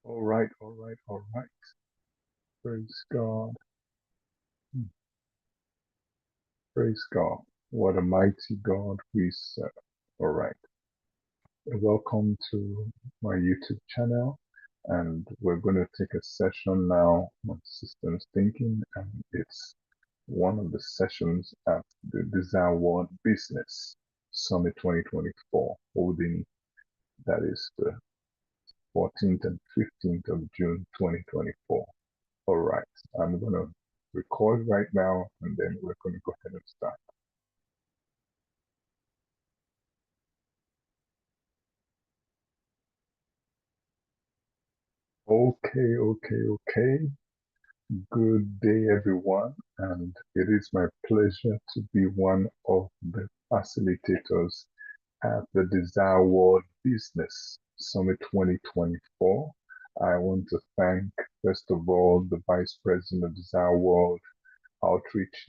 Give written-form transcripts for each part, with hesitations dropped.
All right, all right, all right. Praise God. Hmm. Praise God. What a mighty God we serve. All right. Welcome to my YouTube channel. And we're going to take a session now on systems thinking. And it's one of the sessions at the Desire World Business Summit 2024, holding that is the 14th and 15th of June 2024. All right, I'm going to record right now and then we're going to go ahead and start. Okay, okay, okay. Good day, everyone. And it is my pleasure to be one of the facilitators at the Desire World Business Summit 2024. I want to thank, first of all, the Vice President of Desire World Outreach,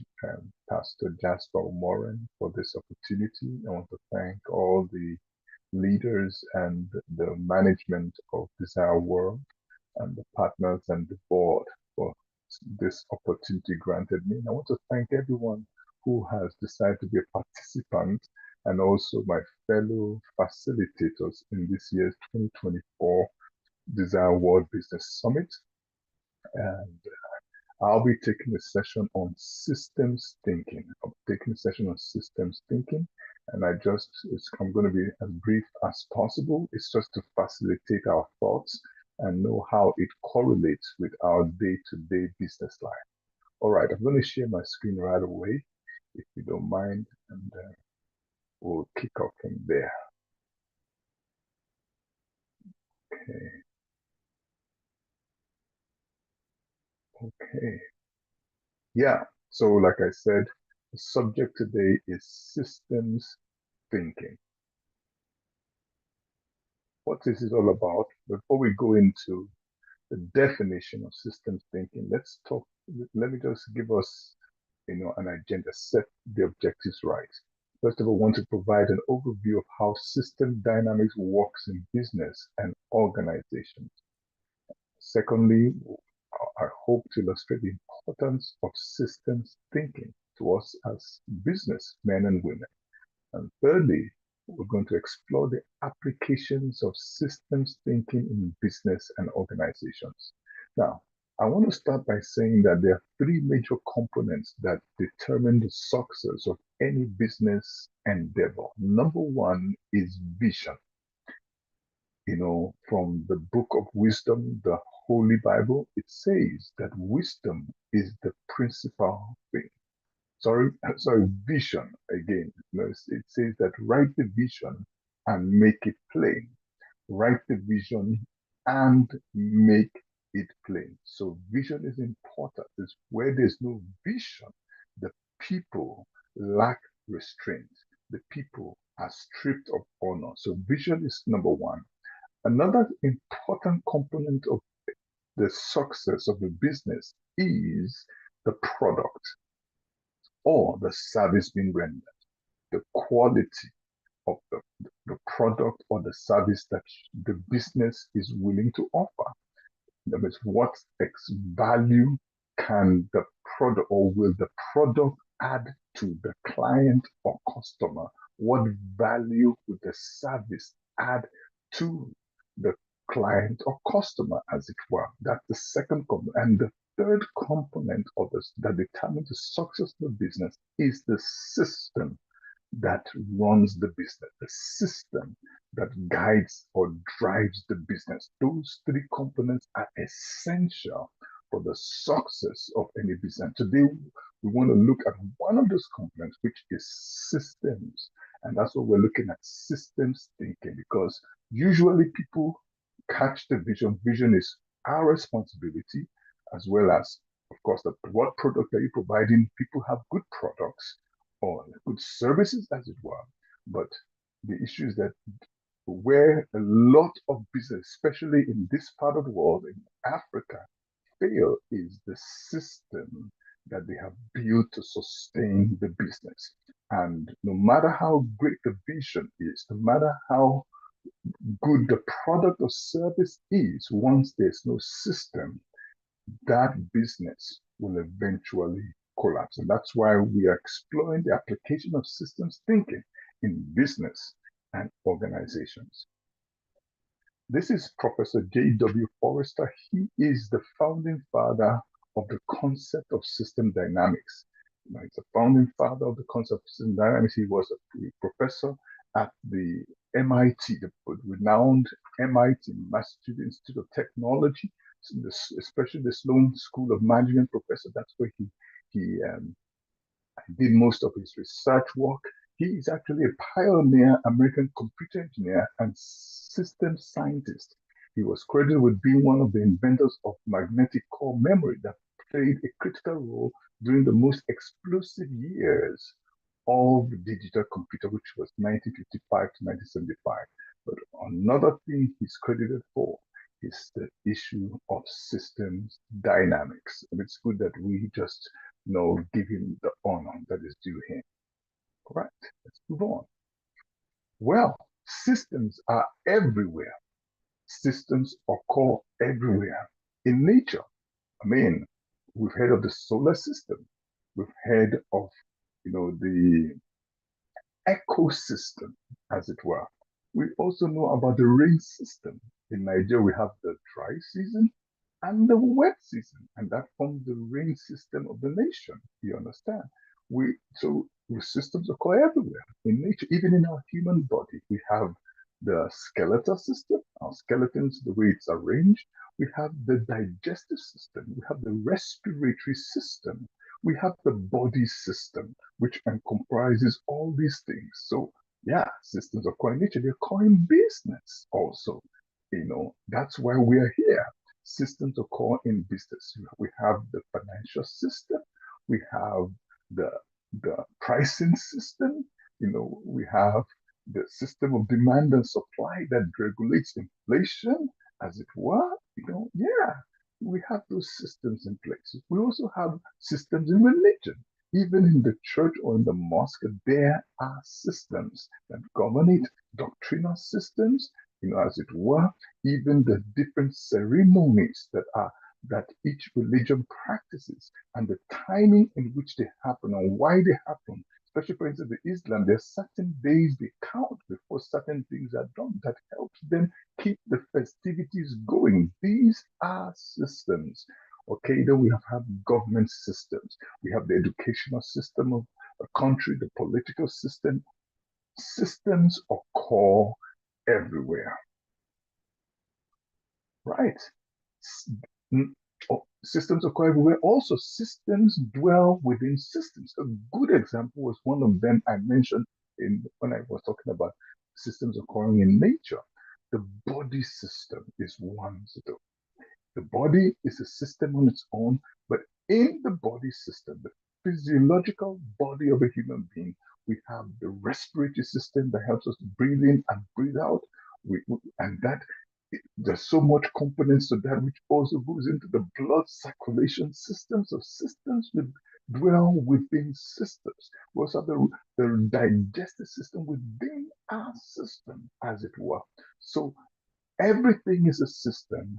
Pastor Jasper Moran, for this opportunity. I want to thank all the leaders and the management of Desire World and the partners and the board for this opportunity granted me. And I want to thank everyone who has decided to be a participant and also my fellow facilitators in this year's 2024 Desire World Business Summit. And I'll be taking a session on systems thinking. I'm taking a session on systems thinking, and I'm going to be as brief as possible. It's just to facilitate our thoughts and know how it correlates with our day-to-day business life. All right, I'm going to share my screen right away, if you don't mind, and we'll kick off from there. Okay, okay. Yeah, so like I said, the subject today is systems thinking. What this is all about. Before we go into the definition of systems thinking, let me just give us, an agenda, set the objectives right. First of all, I want to provide an overview of how system dynamics works in business and organizations. Secondly, I hope to illustrate the importance of systems thinking to us as businessmen and women. And thirdly, we're going to explore the applications of systems thinking in business and organizations. Now, I want to start by saying that there are three major components that determine the success of any business endeavor. Number one is vision. From the book of wisdom, the Holy Bible, it says that wisdom is the principal thing. Sorry, vision again. It says that write the vision and make it plain. Write the vision and make it plain. So vision is important. It's where there's no vision, the people lack restraint. The people are stripped of honor. So vision is number one. Another important component of the success of a business is the product or the service being rendered, the quality of the product or the service that the business is willing to offer. That means what value can the product or will the product add to the client or customer? What value will the service add to the client or customer, as it were? That's the second component. And the third component of this that determines the success of the business is the system that runs the business, the system that guides or drives the business. Those three components are essential for the success of any business. Today, we want to look at one of those components, which is systems. And that's what we're looking at, systems thinking, because usually people catch the vision. Vision is our responsibility, as well as, of course, what product are you providing? People have good products or good services, as it were. But the issue is that where a lot of business, especially in this part of the world, in Africa, fail is the system that they have built to sustain the business. And no matter how great the vision is, no matter how good the product or service is, once there's no system, that business will eventually collapse. And that's why we are exploring the application of systems thinking in business and organizations. This is Professor J.W. Forrester. He is the founding father of the concept of system dynamics. He's a founding father of the concept of system dynamics. He was a professor at the MIT, the renowned MIT, Massachusetts Institute of Technology, especially the Sloan School of Management professor. That's where he did most of his research work. He is actually a pioneer American computer engineer and systems scientist. He was credited with being one of the inventors of magnetic core memory that played a critical role during the most explosive years of the digital computer, which was 1955 to 1975. But another thing he's credited for is the issue of systems dynamics. And it's good that we just give him the honor that is due him. All right, let's move on. Well, systems are everywhere. Systems occur everywhere in nature. I mean, we've heard of the solar system. We've heard of, the ecosystem, as it were. We also know about the rain system. In Nigeria, we have the dry season and the wet season, and that forms the rain system of the nation. You understand? So the systems occur everywhere in nature, even in our human body. We have the skeletal system, our skeletons, the way it's arranged. We have the digestive system. We have the respiratory system. We have the body system, which comprises all these things. So yeah, systems occur in nature. They occur in business also. That's why we are here. Systems occur in business. We have the financial system. We have the pricing system. We have the system of demand and supply that regulates inflation, as it were. Yeah, we have those systems in place. We also have systems in religion. Even in the church or in the mosque, there are systems that govern it, doctrinal systems, as it were, even the different ceremonies that each religion practices and the timing in which they happen and why they happen. Especially, for instance, the Islam, there are certain days they count before certain things are done that helps them keep the festivities going. These are systems. Okay, then we have government systems. We have the educational system of a country, the political system. Systems occur everywhere. Right. Systems occur everywhere. Also, systems dwell within systems. A good example was one of them I mentioned when I was talking about systems occurring in nature. The body system is one. The body is a system on its own, but in the body system, the physiological body of a human being, we have the respiratory system that helps us to breathe in and breathe out. There's so much components to that, which also goes into the blood circulation system. So systems dwell within systems. We also have the digestive system within our system, as it were. So everything is a system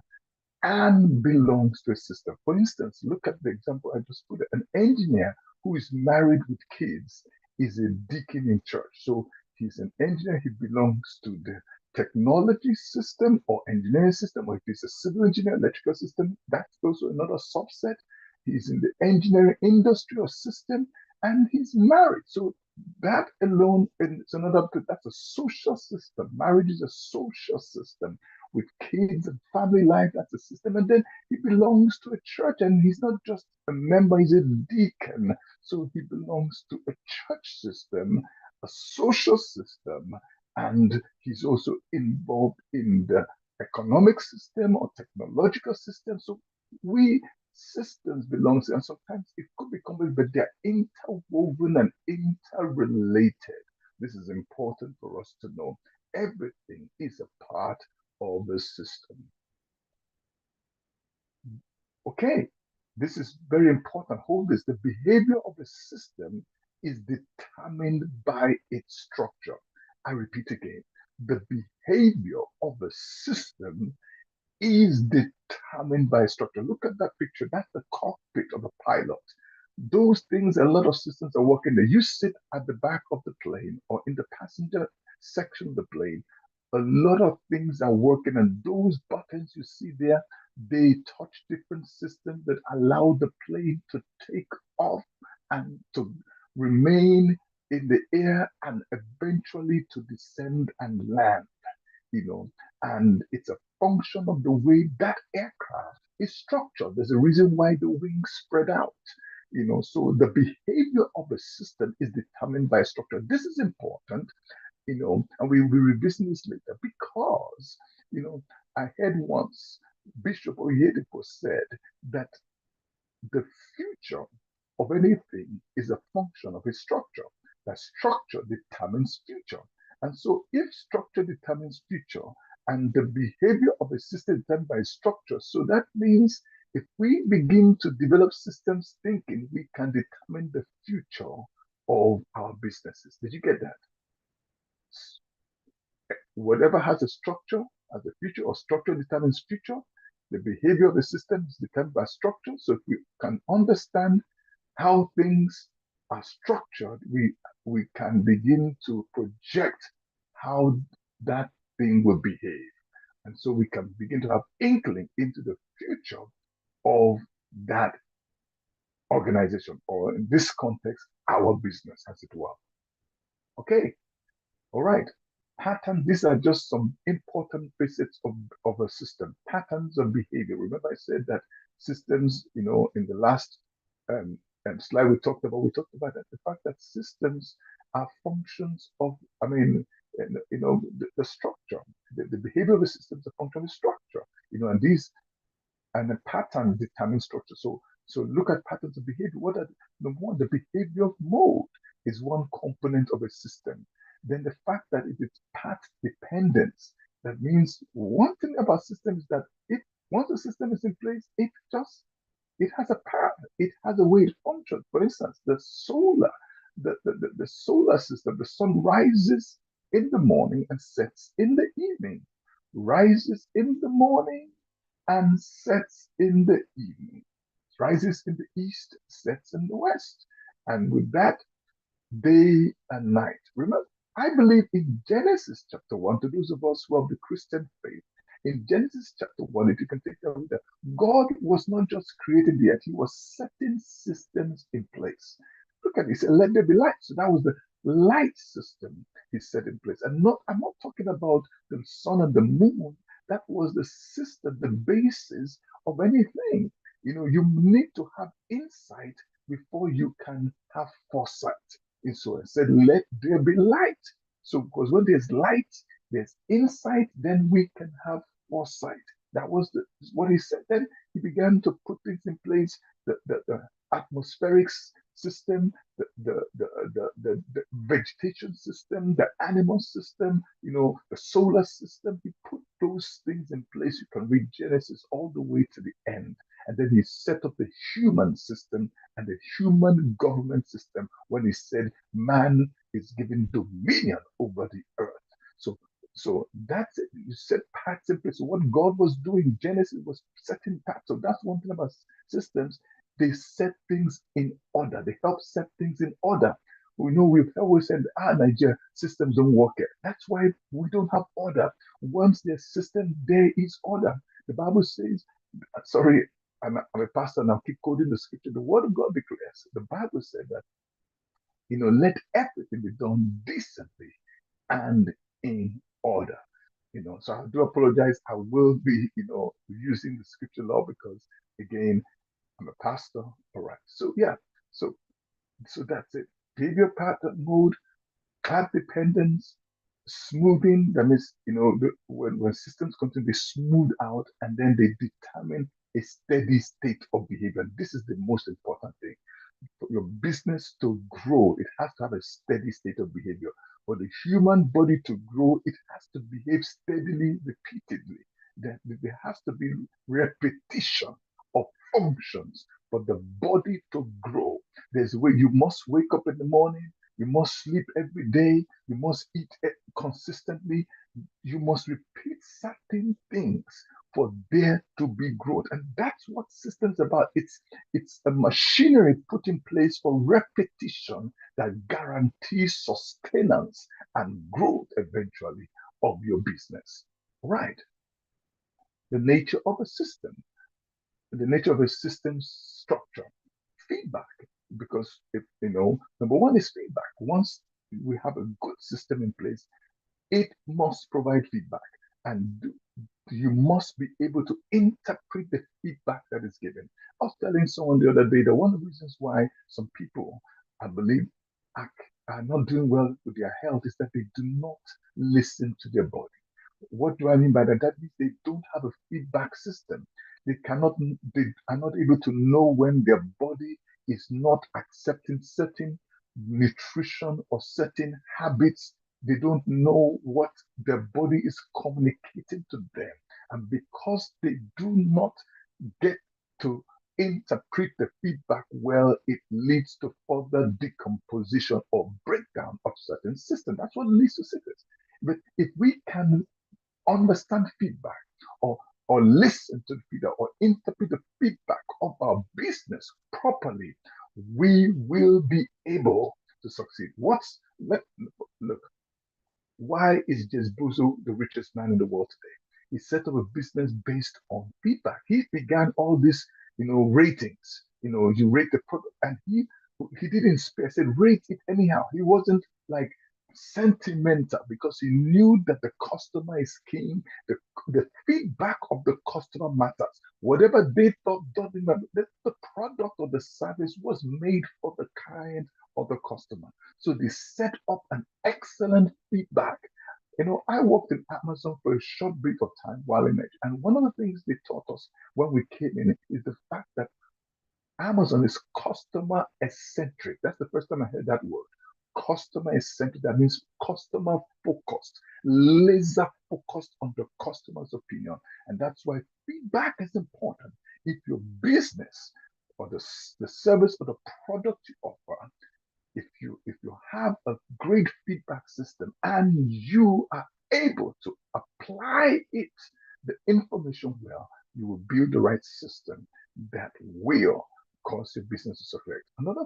and belongs to a system. For instance, look at the example I just put. An engineer who is married with kids is a deacon in church. So he's an engineer, he belongs to the technology system or engineering system, or if he's a civil engineer, electrical system, that's also another subset. He's in the engineering industry or system, and he's married. So that alone is another, that's a social system. Marriage is a social system with kids and family life, that's a system. And then he belongs to a church, and he's not just a member, he's a deacon. So he belongs to a church system, a social system, and he's also involved in the economic system or technological system. So systems belong to, and sometimes it could be complex, but they're interwoven and interrelated. This is important for us to know. Everything is a part of the system. Okay, this is very important. Hold this. The behavior of a system is determined by its structure. I repeat again, the behavior of a system is determined by structure. Look at that picture. That's the cockpit of the pilot. Those things, a lot of systems are working there. You sit at the back of the plane or in the passenger section of the plane. A lot of things are working, and those buttons you see there, they touch different systems that allow the plane to take off and to remain in the air and eventually to descend and land, you know, and it's a function of the way that aircraft is structured. There's a reason why the wings spread out, so the behavior of a system is determined by structure. This is important, and we will be revisiting this later because, I heard once Bishop Oyedepo said that the future of anything is a function of its structure. That structure determines future. And so if structure determines future and the behavior of a system is determined by structure, so that means if we begin to develop systems thinking, we can determine the future of our businesses. Did you get that? Whatever has a structure as a future, or structure determines future, the behavior of the system is determined by structure. So if we can understand how things are structured, we can begin to project how that thing will behave. And so we can begin to have inkling into the future of that organization, or in this context, our business, as it were. Okay, all right. Patterns, these are just some important facets of a system. Patterns of behavior. Remember I said that systems, in the last slide we talked about that, the fact that systems are functions of, the structure. The behavior of the system is a function of structure, and the pattern determines structure. So look at patterns of behavior. What are the behavior mode is one component of a system. Then the fact that it is path dependence. That means one thing about systems that once the system is in place, it has a path, it has a way it functions. For instance, the solar system, the sun rises in the morning and sets in the evening, rises in the morning and sets in the evening, rises in the east, sets in the west, and with that, day and night. Remember, I believe in Genesis chapter 1, to those of us who have the Christian faith, in Genesis chapter 1, if you can take that with that, God was not just creating the earth, he was setting systems in place. Look at it, he said, let there be light. So that was the light system he set in place. And I'm not talking about the sun and the moon. That was the system, the basis of anything. You need to have insight before you can have foresight. And so I said, let there be light. So, because when there's light, there's insight, then we can have foresight. That was what he said. Then he began to put things in place, the atmospheric system, the vegetation system, the animal system, the solar system. He put those things in place. You can read Genesis all the way to the end. And then he set up the human system and the human government system when he said man is given dominion over the earth. So that's it. You set paths in place. So what God was doing, Genesis was setting paths. So that's one thing about systems. They set things in order. They help set things in order. We've always said, Nigeria, systems don't work here. That's why we don't have order. Once there's system, there is order. The Bible says, sorry, I'm a pastor and I'll keep quoting the scripture. The word of God declares, the Bible said that, let everything be done decently and in order. So I do apologize. I will be, using the scripture law because, again, I'm a pastor. All right. So yeah. So that's it. Behavior pattern mode, path dependence, smoothing. That means, when systems continue, they smooth out and then they determine a steady state of behavior. This is the most important thing. For your business to grow, it has to have a steady state of behavior. For the human body to grow, it has to behave steadily, repeatedly. There has to be repetition of functions for the body to grow. There's a way you must wake up in the morning, you must sleep every day, you must eat consistently. You must repeat certain things for there to be growth. And that's what systems about. It's a machinery put in place for repetition that guarantees sustenance and growth eventually of your business. Right. The nature of a system, the nature of a system structure, feedback. Because if number one is feedback. Once we have a good system in place, it must provide feedback. And you must be able to interpret the feedback that is given. I was telling someone the other day that one of the reasons why some people, I believe, are not doing well with their health is that they do not listen to their body. What do I mean by that? That means they don't have a feedback system. They are not able to know when their body is not accepting certain nutrition or certain habits. They don't know what their body is communicating to them. And because they do not get to interpret the feedback well, it leads to further decomposition or breakdown of certain systems. That's what leads to sickness. But if we can understand feedback or listen to the feedback or interpret the feedback of our business properly, we will be able to succeed. Look, why is Jeff Bezos the richest man in the world today? He set up a business based on feedback. He began all these, ratings. You rate the product, and he didn't spare. Said rate it anyhow. He wasn't like sentimental because he knew that the customer is king. The feedback of the customer matters. Whatever they thought doesn't matter. The product or the service was made for the client or the customer. So they set up an excellent feedback. I worked in Amazon for a short bit of time while in it. And one of the things they taught us when we came in is the fact that Amazon is customer eccentric. That's the first time I heard that word. Customer eccentric. That means customer focused, laser focused on the customer's opinion. And that's why feedback is important. If your business or the service or the product you offer, if you have a great feedback system and you are able to apply it, the information well, you will build the right system that will cause your business to succeed. Another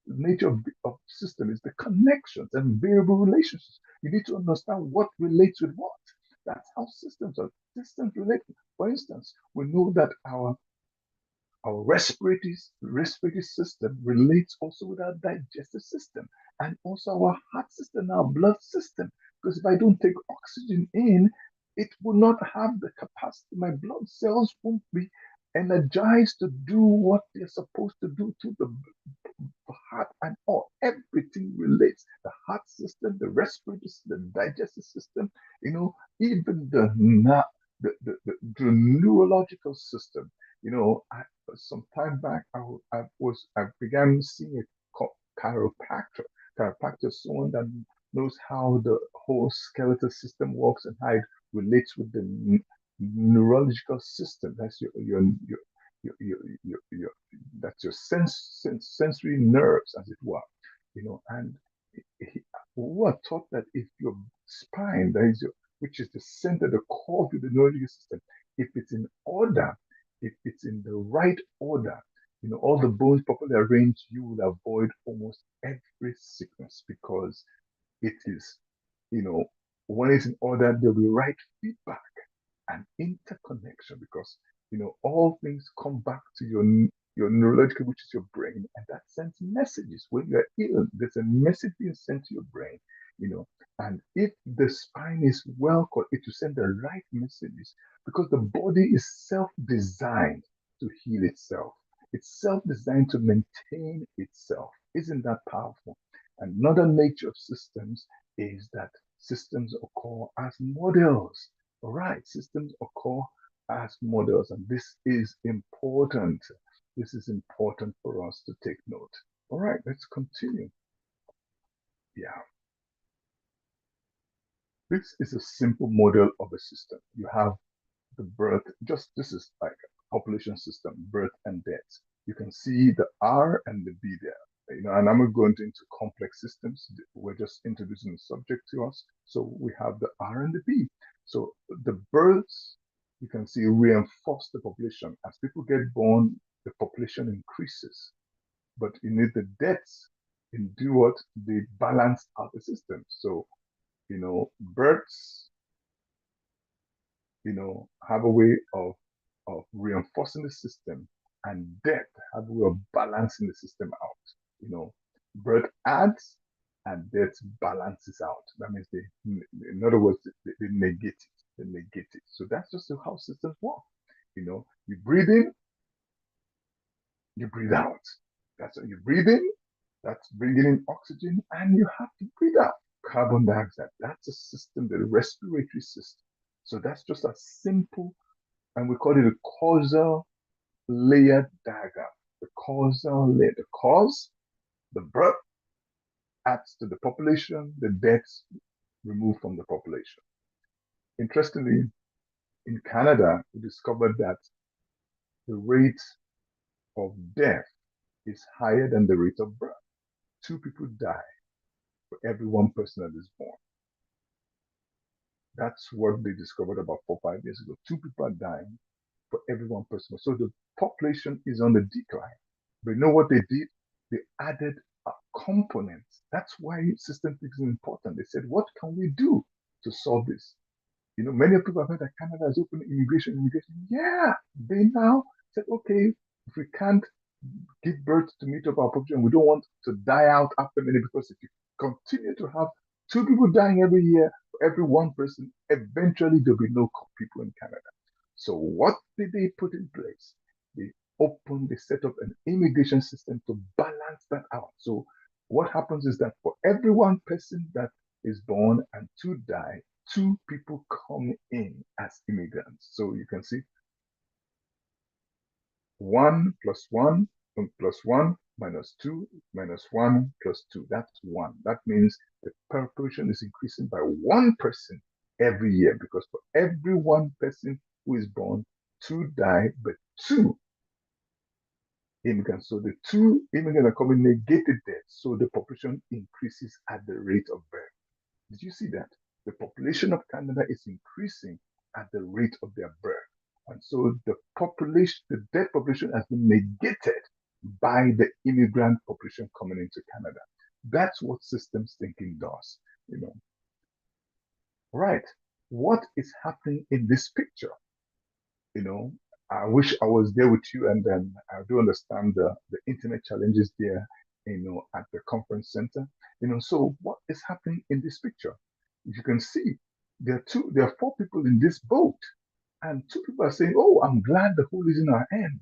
nature of system is the connections and variable relationships. You need to understand what relates with what. That's how systems are. Systems relate. For instance, we know that our respiratory system relates also with our digestive system and also our heart system, our blood system. Because if I don't take oxygen in, it will not have the capacity. My blood cells won't be energized to do what they're supposed to do to the heart and all. Everything relates. The heart system, the respiratory system, the digestive system, even the neurological system. Some time back, I began seeing a chiropractor. Chiropractor is someone that knows how the whole skeletal system works and how it relates with the neurological system. That's your that's your sensory nerves, as it were. And he, we are taught that if your spine, which is the center, the core of the neurological system, if it's in order, if it's in the right order, all the bones properly arranged, you will avoid almost every sickness because it is, when it's in order, there'll be right feedback and interconnection because, all things come back to your neurological, which is your brain, and that sends messages. When you're ill, there's a message being sent to your brain, and if the spine is well cut, it will send the right messages because the body is self-designed to heal itself. It's self-designed to maintain itself. Isn't that powerful? Another nature of systems is that systems occur as models. All right, systems occur as models, and this is important. This is important for us to take note. All right, let's continue. Yeah. This is a simple model of a system. You have the birth, this is like a population system, birth and death. You can see the R and the B there. and I'm not going into complex systems. We're just introducing the subject to us. So we have the R and the B. So the births, you can see, reinforce the population. As people get born, the population increases. But you need the deaths and do what? They balance out the system. So, births, have a way of reinforcing the system, and death have a way of balancing the system out. Birth adds and death balances out. That means in other words, they negate it. They negate it. So that's just how systems work. You breathe in, you breathe out. That's what you breathe in, that's bringing in oxygen, and you have to breathe out carbon dioxide. That's a system, the respiratory system. So that's just a simple, and we call it a causal layered diagram. The causal layer, the cause, the birth adds to the population, the deaths removed from the population. Interestingly, in Canada, we discovered that the rate of death is higher than the rate of birth. 2 people die for every 1 person that is born. That's what they discovered about 4 or 5 years ago. 2 people are dying for every 1 person. So the population is on the decline. But you know what they did? They added a component. That's why system thinking is important. They said, what can we do to solve this? Many people have heard that Canada has opened immigration. Yeah, they now said, okay, if we can't give birth to meet up our population, we don't want to die out after many, because if you continue to have 2 people dying every year for every 1 person, eventually there'll be no people in Canada. So what did they put in place? They set up an immigration system to balance that out. So what happens is that for every 1 person that is born and 2 die, 2 people come in as immigrants. So you can see 1 plus 1 plus 1 minus 2 minus 1 plus 2. That's 1. That means the population is increasing by 1 person every year, because for every 1 person who is born, 2 die, but 2 immigrants. So the 2 immigrants are coming negated death. So the population increases at the rate of birth. Did you see that? The population of Canada is increasing at the rate of their birth. And so the death population has been negated by the immigrant population coming into Canada. That's what systems thinking does. Right. What is happening in this picture? I wish I was there with you, and then I do understand the internet challenges there, at the conference center. So what is happening in this picture? You can see there are 4 people in this boat, and 2 people are saying, "Oh, I'm glad the hole is in our end."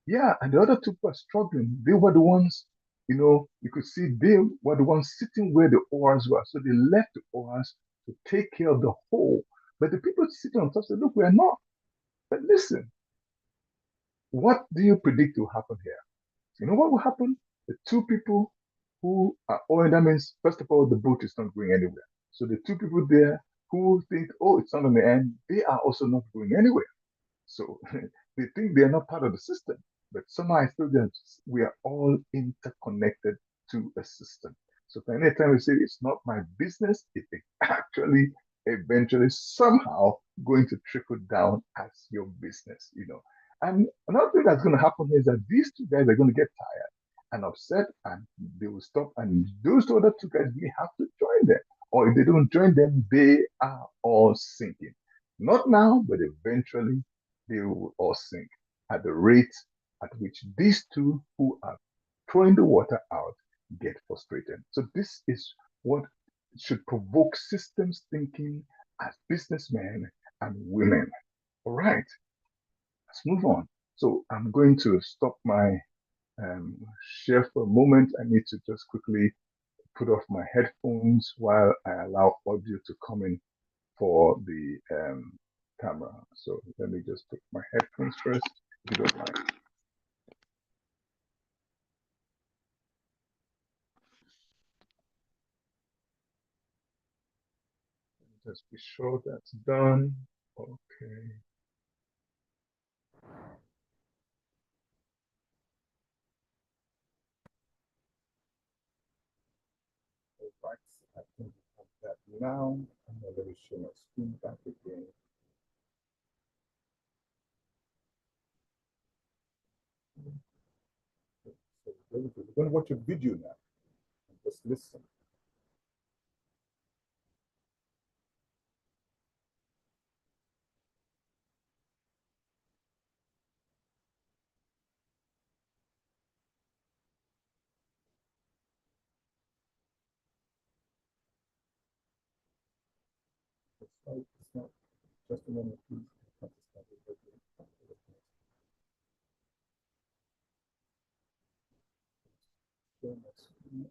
Yeah, and the other 2 people are struggling. They were the ones, you could see they were the ones sitting where the oars were. So they left the oars to take care of the hole. But the people sitting on top said, "Look, we are not." But listen, what do you predict will happen here? You know what will happen? The 2 people who are owing, that means, first of all, the boat is not going anywhere. So the 2 people there who think, oh, it's not on the end, they are also not going anywhere. So they think they are not part of the system. But somehow I feel that we are all interconnected to a system. So anytime we say it's not my business, it is actually eventually somehow going to trickle down as your business. And another thing that's going to happen is that these 2 guys are going to get tired and upset, and they will stop, and those 2 other 2 guys may have to join them. Or if they don't join them, they are all sinking. Not now, but eventually they will all sink at the rate at which these 2 who are throwing the water out get frustrated. So this is what should provoke systems thinking as businessmen and women. All right, let's move on. So I'm going to stop my share for a moment. I need to just quickly put off my headphones while I allow audio to come in for the camera. So let me just put my headphones first, if you don't mind. Just be sure that's done. Okay. now, let me share my screen back again. So we're going to watch a video now and just listen. It's not just a moment, please. Share my screen.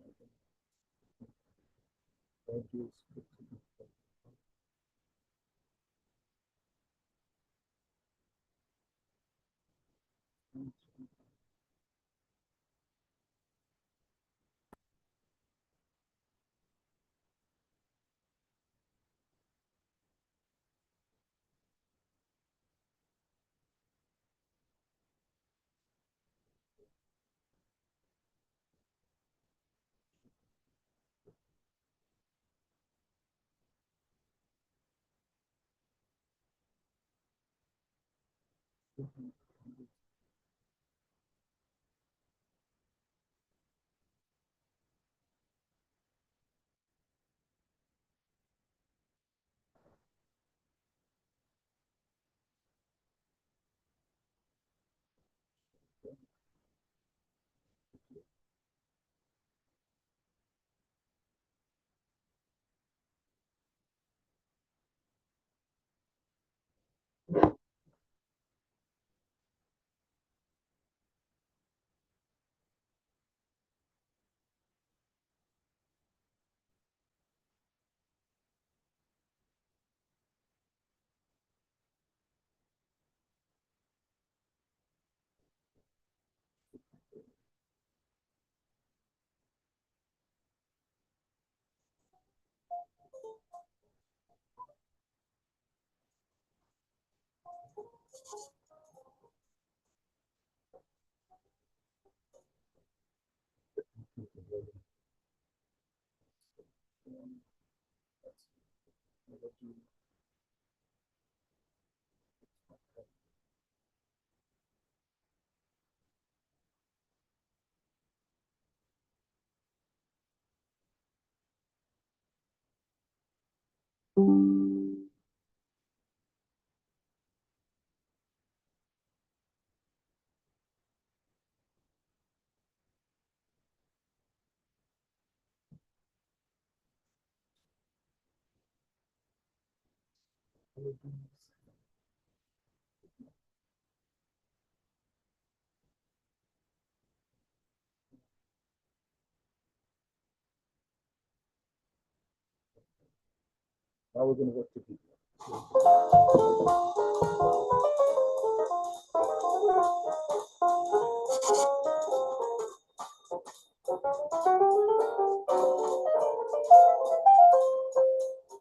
Now we're going to watch the video.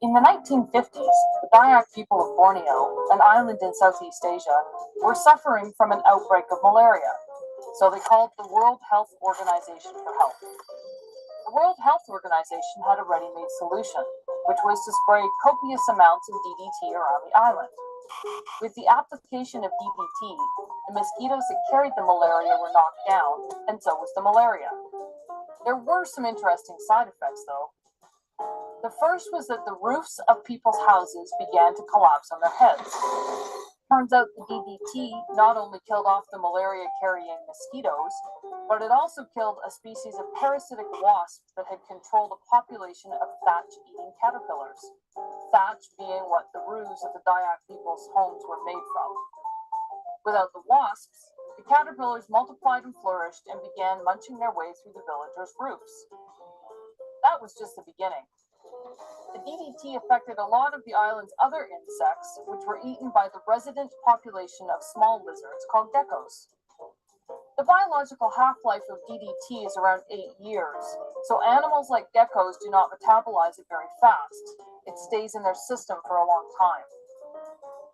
In the 1950s, the Dayak people of Borneo, an island in Southeast Asia, were suffering from an outbreak of malaria, so they called the World Health Organization for help. The World Health Organization had a ready-made solution, which was to spray copious amounts of DDT around the island. With the application of DDT, the mosquitoes that carried the malaria were knocked down, and so was the malaria. There were some interesting side effects, though. The first was that the roofs of people's houses began to collapse on their heads. Turns out the DDT not only killed off the malaria-carrying mosquitoes, but it also killed a species of parasitic wasps that had controlled a population of thatch-eating caterpillars. Thatch being what the roofs of the Dayak people's homes were made from. Without the wasps, the caterpillars multiplied and flourished and began munching their way through the villagers' roofs. That was just the beginning. The DDT affected a lot of the island's other insects, which were eaten by the resident population of small lizards called geckos. The biological half-life of DDT is around 8 years, so animals like geckos do not metabolize it very fast. It stays in their system for a long time.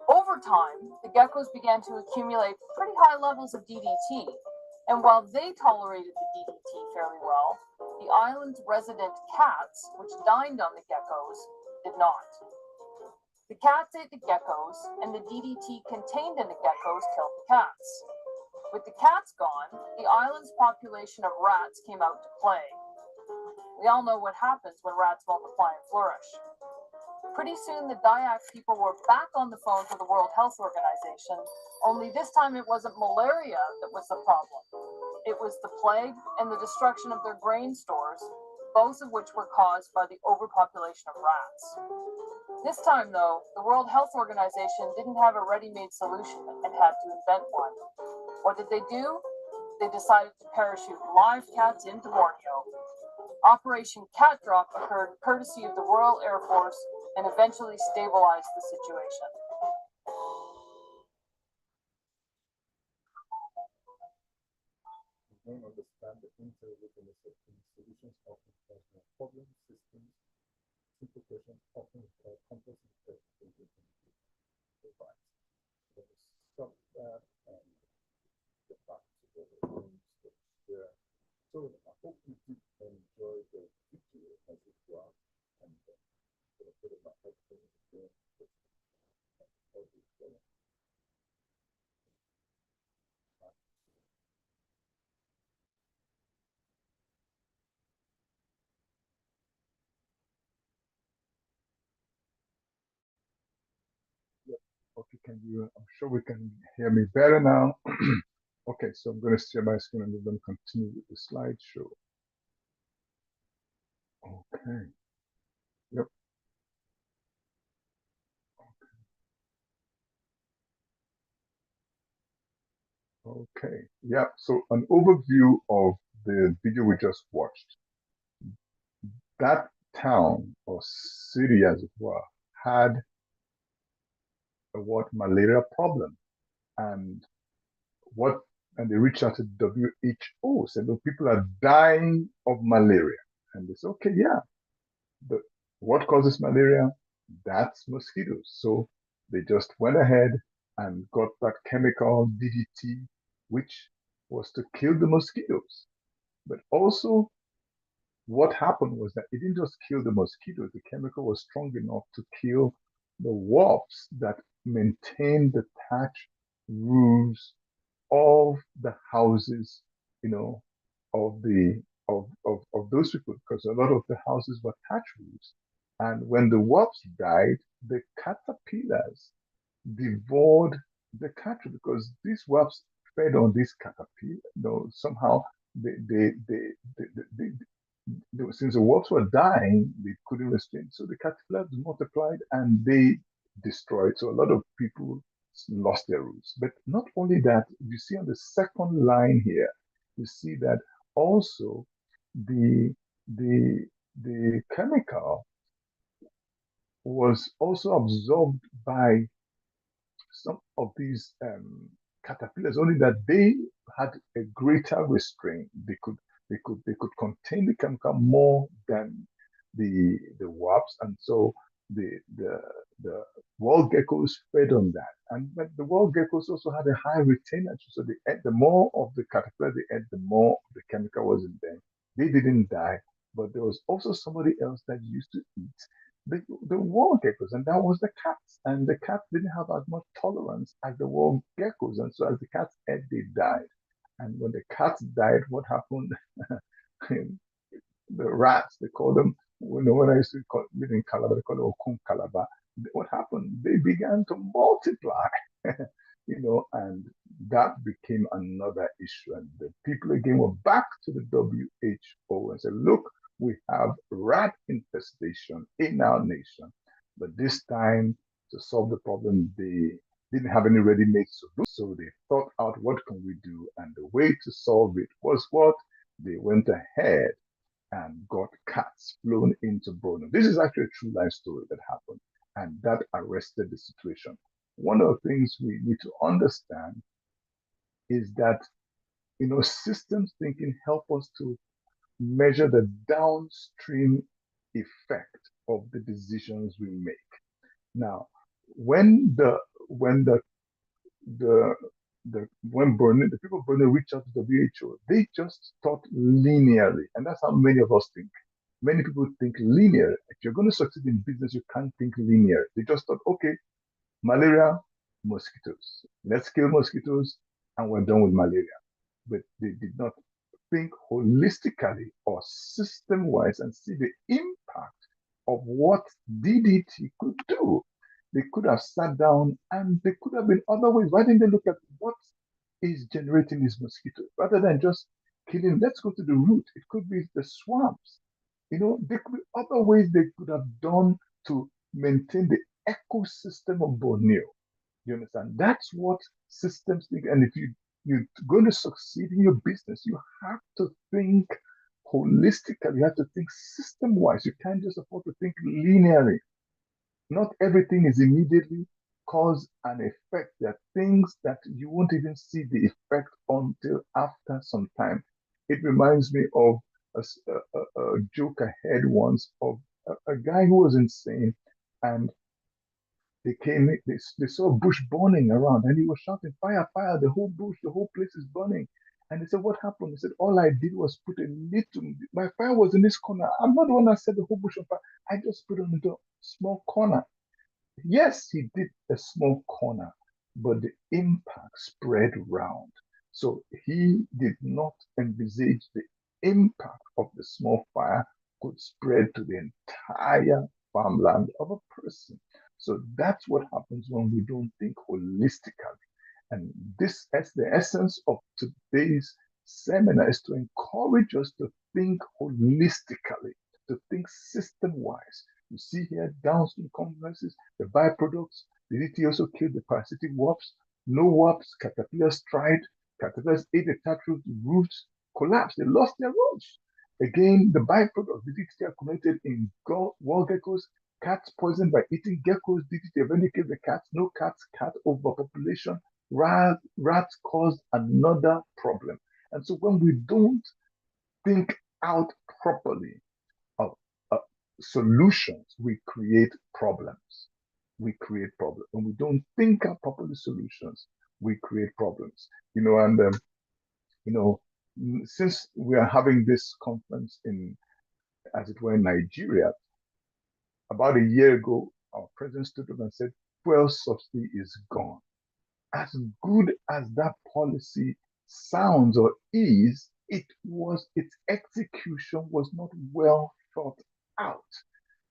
Over time, the geckos began to accumulate pretty high levels of DDT, and while they tolerated the DDT fairly well, the island's resident cats, which dined on the geckos, did not. The cats ate the geckos, and the DDT contained in the geckos killed the cats. With the cats gone, the island's population of rats came out to play. We all know what happens when rats multiply and flourish. Pretty soon, the Dayak people were back on the phone to the World Health Organization, only this time it wasn't malaria that was the problem. It was the plague and the destruction of their grain stores, both of which were caused by the overpopulation of rats. This time, though, the World Health Organization didn't have a ready-made solution and had to invent one. What did they do? They decided to parachute live cats into Borneo. Operation Cat Drop occurred courtesy of the Royal Air Force and eventually stabilized the situation. We don't understand the interrelationship between solutions often cause problem systems. Simple questions often require complex interpretation provides. So we stop that and get back to the yeah. So I hope you did enjoy the video as it was, and I'm going to put it my headphone again. Okay, I'm sure we can hear me better now. Okay, so I'm going to share my screen and we're going to continue with the slideshow. Okay. Yep. Okay. Yeah. So an overview of the video we just watched. That town or city, as it were, had a malaria problem, and they reached out to WHO, said, look, people are dying of malaria, and they said, okay, yeah, but what causes malaria? That's mosquitoes. So they just went ahead and got that chemical DDT, which was to kill the mosquitoes. But also, what happened was that it didn't just kill the mosquitoes, the chemical was strong enough to kill the wasps that maintained the thatch roofs of the houses, of those people, because a lot of the houses were thatch roofs. And when the wasps died, the caterpillars devoured the cattle because these wasps fed on this caterpillar. Somehow since the wasps were dying, they couldn't restrain. So the caterpillars multiplied and they destroyed. So a lot of people lost their roots. But not only that, you see on the second line here, you see that also the chemical was also absorbed by some of these caterpillars, only that they had a greater restraint. They could contain the chemical more than the wasps, and so the wall geckos fed on that. And but the wall geckos also had a high retainage, so they ate the more of the caterpillar they ate, the more of the chemical was in them. They didn't die, but there was also somebody else that used to eat the wall geckos, and that was the cats. And the cats didn't have as much tolerance as the wall geckos, and so as the cats ate, they died. And when the cats died, what happened? The rats, they call them, when I used to live in Calabar, they call them Okun Calabar. What happened? They began to multiply, and that became another issue. And the people again were back to the WHO and said, look, we have rat infestation in our nation. But this time, to solve the problem, they didn't have any ready-made solution. So they thought out, what can we do? And the way to solve it was what? They went ahead and got cats flown into Borneo. This is actually a true life story that happened, and that arrested the situation. One of the things we need to understand is that, systems thinking help us to measure the downstream effect of the decisions we make. Now, when the people Borneo reached out to WHO, they just thought linearly, and that's how many of us think. Many people think linear. If you're going to succeed in business, you can't think linear. They just thought, okay, malaria, mosquitoes. Let's kill mosquitoes and we're done with malaria. But they did not think holistically or system wise and see the impact of what DDT could do. They could have sat down and there could have been other ways. Why didn't they look at what is generating these mosquitoes rather than just killing? Let's go to the root. It could be the swamps. There could be other ways they could have done to maintain the ecosystem of Borneo. You understand? That's what systems think. And if you're going to succeed in your business, you have to think holistically. You have to think system-wise. You can't just afford to think linearly. Not everything is immediately cause and effect. There are things that you won't even see the effect until after some time. It reminds me of a joke I had once of a guy who was insane, and they saw a bush burning around, and he was shouting, fire, fire, the whole bush, the whole place is burning. And they said, what happened? He said, all I did was put a little, my fire was in this corner. I'm not the one that set the whole bush on fire. I just put it on the small corner. Yes, he did a small corner, but the impact spread round. So he did not envisage the impact of the small fire could spread to the entire farmland of a person. So that's what happens when we don't think holistically. And this is the essence of today's seminar, is to encourage us to think holistically, to think system-wise. You see here downstream consequences, the byproducts. The DDT also killed the parasitic wasps. No wasps, caterpillars tried. Caterpillars ate the taproot roots, collapsed. They lost their roots. Again, the byproduct, the DDT accumulated in wall geckos. Cats poisoned by eating geckos. DDT eventually killed the cats. No cats, cat overpopulation. Rats caused another problem. And so when we don't think out properly of solutions, we create problems. We create problems. When we don't think out properly solutions, we create problems. Since we are having this conference as it were, in Nigeria, about a year ago, our president stood up and said, fuel subsidy is gone. As good as that policy sounds or is, its execution was not well thought out.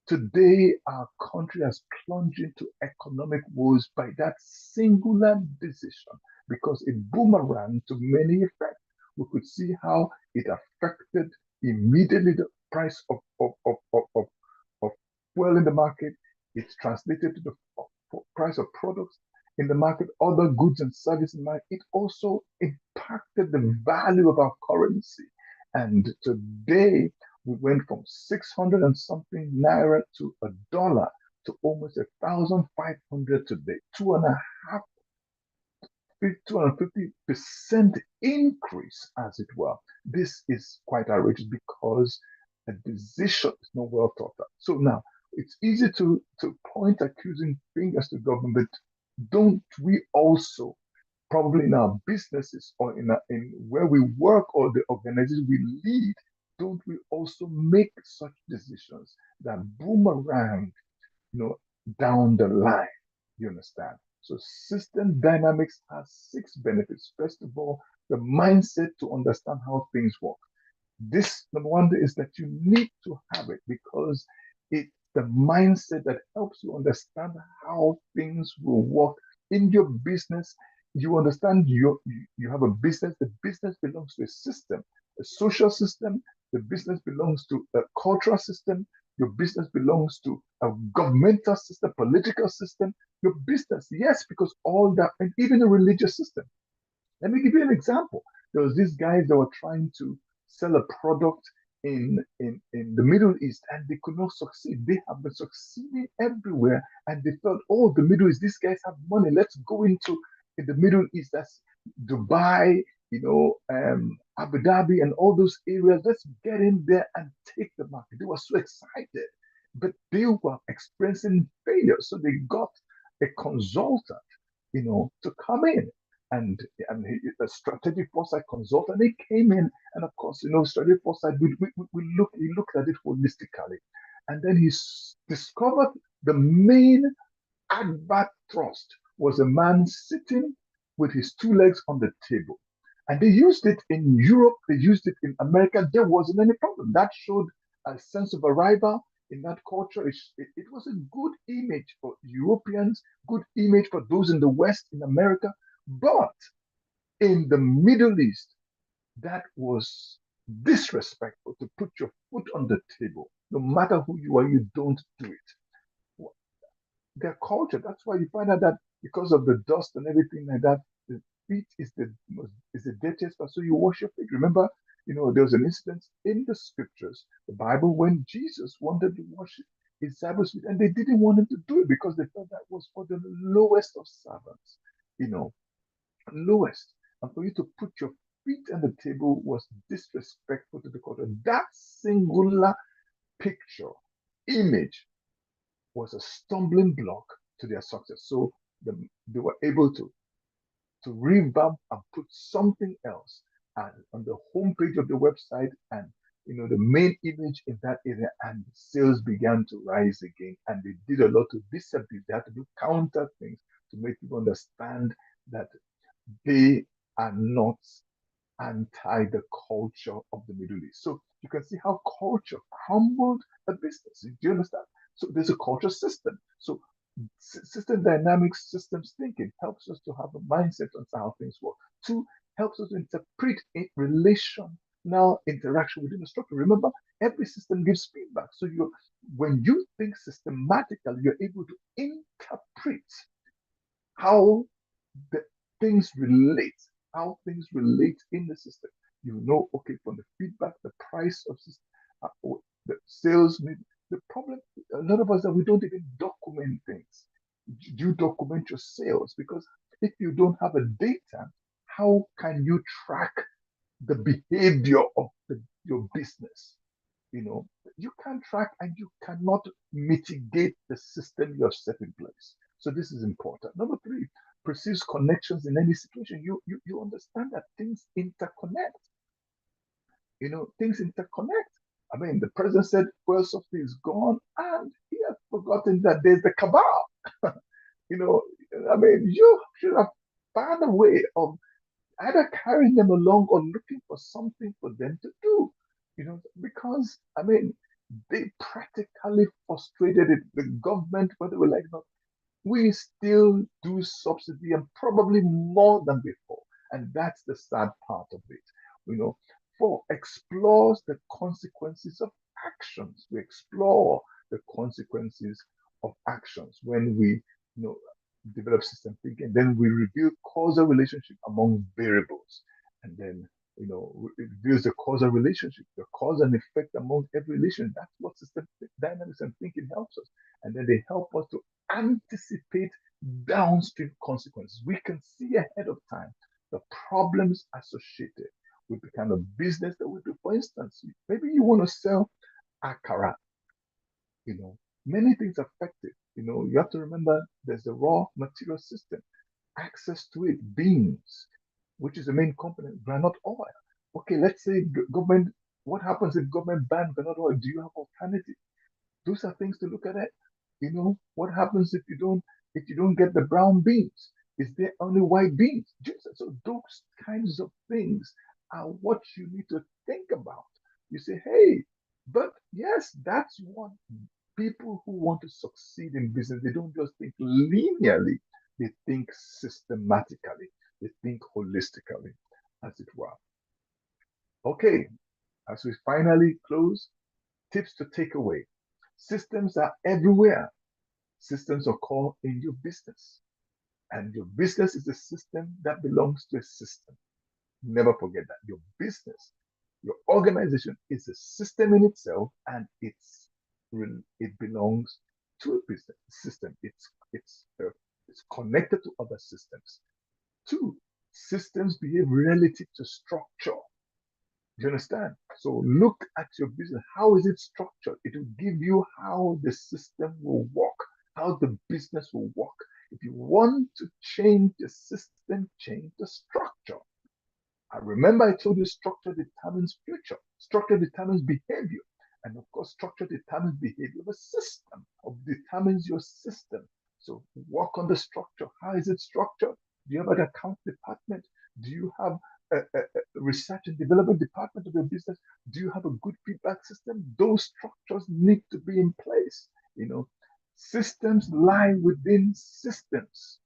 Today, our country has plunged into economic woes by that singular decision because it boomeranged to many effects. We could see how it affected immediately the price of fuel in the market. It's translated to the price of products in the market, other goods and services in the market. It also impacted the value of our currency. And today, we went from 600 and something naira to $1 to almost 1,500 today. 250% increase, as it were. This is quite outrageous because a decision is not well thought out. So now, it's easy to point accusing fingers to government, but don't we also, probably in our businesses or in where we work or the organization we lead, don't we also make such decisions that boomerang, down the line? You understand? So system dynamics has 6 benefits. First of all, the mindset to understand how things work. This, number one, is that you need to have it because it's the mindset that helps you understand how things will work in your business. You understand you have a business. The business belongs to a system, a social system. The business belongs to a cultural system. Your business belongs to a governmental system, political system. Your business, yes, because all that, and even a religious system. Let me give you an example. There was these guys that were trying to sell a product in the Middle East, and they could not succeed. They have been succeeding everywhere, and they thought, oh, the Middle East, these guys have money. Let's go into the Middle East. That's Dubai, Abu Dhabi, and all those areas. Let's get in there and take the market. They were so excited, but they were experiencing failure. So they got a consultant, to come in. and a strategic foresight consultant. He came in, and of course, strategic foresight. He looked at it holistically, and then discovered the main advert thrust was a man sitting with his two legs on the table. And they used it in Europe, they used it in America. There wasn't any problem. That showed a sense of arrival in that culture. It was a good image for Europeans, good image for those in the West, in America. But in the Middle East, that was disrespectful to put your foot on the table. No matter who you are, you don't do it. Their culture, that's why you find out that because of the dust and everything like that, the feet is the dirtiest part. So you wash your feet. Remember, there was an incident in the scriptures, the Bible, when Jesus wanted to wash his disciples' feet, and they didn't want him to do it because they thought that was for the lowest of servants, lowest. And for you to put your feet on the table was disrespectful to the culture. That singular picture, image, was a stumbling block to their success. So they were able to revamp and put something else on the homepage of the website, and the main image in that area, and sales began to rise again. And they did a lot to disabuse. They had to do counter things to make people understand that they are not anti the culture of the Middle East. So you can see how culture crumbled a business. Do you understand? So there's a culture system. So system dynamics, systems thinking helps us to have a mindset on how things work. Two, helps us to interpret a relational interaction within the structure. Remember, every system gives feedback. So when you think systematically, you're able to interpret how the things relate, in the system. Okay, from the feedback, the price of system, the sales, the problem, a lot of us, that we don't even document things. You document your sales, because if you don't have a data, how can you track the behavior of your business? You can't track, and you cannot mitigate the system you have set in place. So this is important. Number three, perceives connections in any situation. You understand that things interconnect. Things interconnect. I mean, the president said fuel subsidy is gone, and he has forgotten that there's the cabal. I mean, you should have found a way of either carrying them along or looking for something for them to do. Because I mean, they practically frustrated it. The government, whether we like it or not, we still do subsidy, and probably more than before. And that's the sad part of it. Four, explores the consequences of actions. We explore the consequences of actions when we, develop system thinking. Then we reveal causal relationship among variables, and then it reveals the causal relationship, the cause and effect among every relation. That's what system dynamics and thinking helps us. And then they help us to anticipate downstream consequences. We can see ahead of time the problems associated with the kind of business that we do. For instance, maybe you want to sell akara. Many things affect it. You have to remember there's the raw material system, access to it, beans, which is the main component, granite oil. Okay, let's say government, what happens if government bans granite oil? Do you have alternative? Those are things to look at it. What happens if you don't get the brown beans? Is there only white beans? So those kinds of things are what you need to think about. You say, hey, but yes, that's what people who want to succeed in business, they don't just think linearly, they think systematically, they think holistically, as it were. Okay, as we finally close, tips to take away. Systems are everywhere. Systems occur in your business. And your business is a system that belongs to a system. Never forget that. Your business, your organization is a system in itself, and it belongs to a business system. It's connected to other systems. Two, systems behave relative to structure. Do you understand? So look at your business. How is it structured? It will give you how the system will work, how the business will work. If you want to change the system, change the structure. I remember I told you structure determines future. Structure determines behavior. And of course, structure determines behavior of a system, or determines your system. So work on the structure. How is it structured? Do you have an account department? Do you have a research and development department of your business? Do you have a good feedback system? Those structures need to be in place. Systems lie within systems.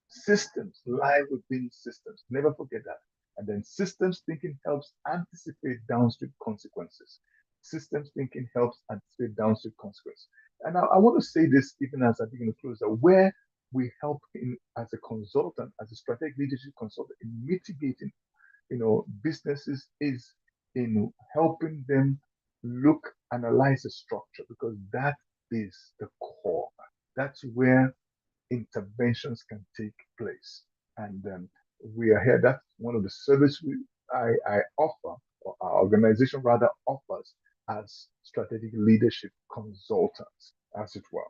Systems lie within systems. Never forget that. And then systems thinking helps anticipate downstream consequences. Systems thinking helps anticipate downstream consequences. And I want to say this even as I begin to close, that where we help in as a consultant, as a strategic leadership consultant, in mitigating, businesses is in helping them analyze the structure, because that is the core. That's where interventions can take place. And we are here. That's one of the services I offer, or our organization rather offers, as strategic leadership consultants, as it were.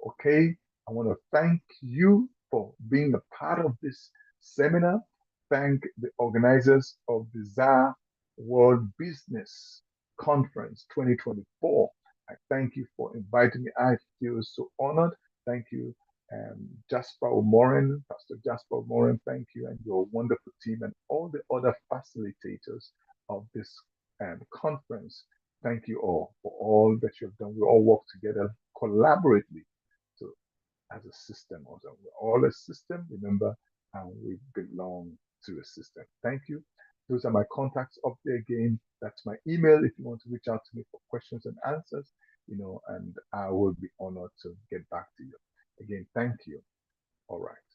Okay, I want to thank you for being a part of this seminar. Thank the organizers of the ZA World Business Conference 2024. I thank you for inviting me. I feel so honored. Thank you, Jasper O'Moran, Pastor Jasper O'Moran, thank you, and your wonderful team, and all the other facilitators of this conference. Thank you all for all that you have done. We all work together collaboratively as a system. Also, we're all a system, remember, and we belong to a system. Thank you. Those are my contacts up there again. That's my email if you want to reach out to me for questions and answers, and I will be honored to get back to you. Again, thank you. All right.